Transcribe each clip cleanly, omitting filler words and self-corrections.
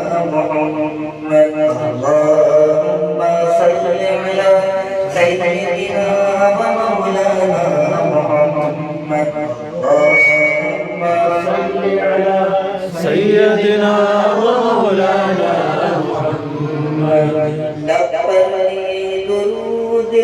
محمد اللهم صل على سيدنا ومولانا محمد اللهم صل على سيدنا ومولانا محمد لبني درود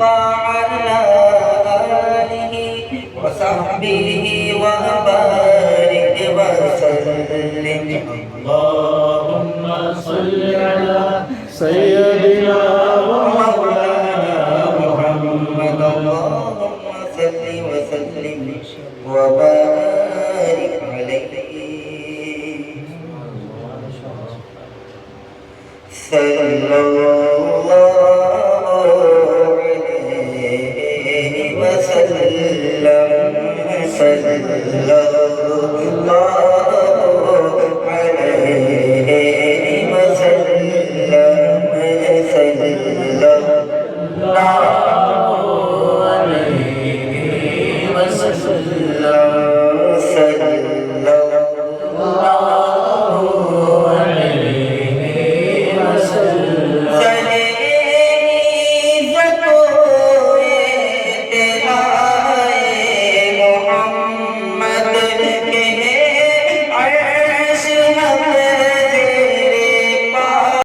وعلى آله وصحبه وبارك وسلم اللهم صل على سيدنا ومولانا محمد اللهم صل وسلم وبارك عليه صلى الله عليه وسلم صلى الله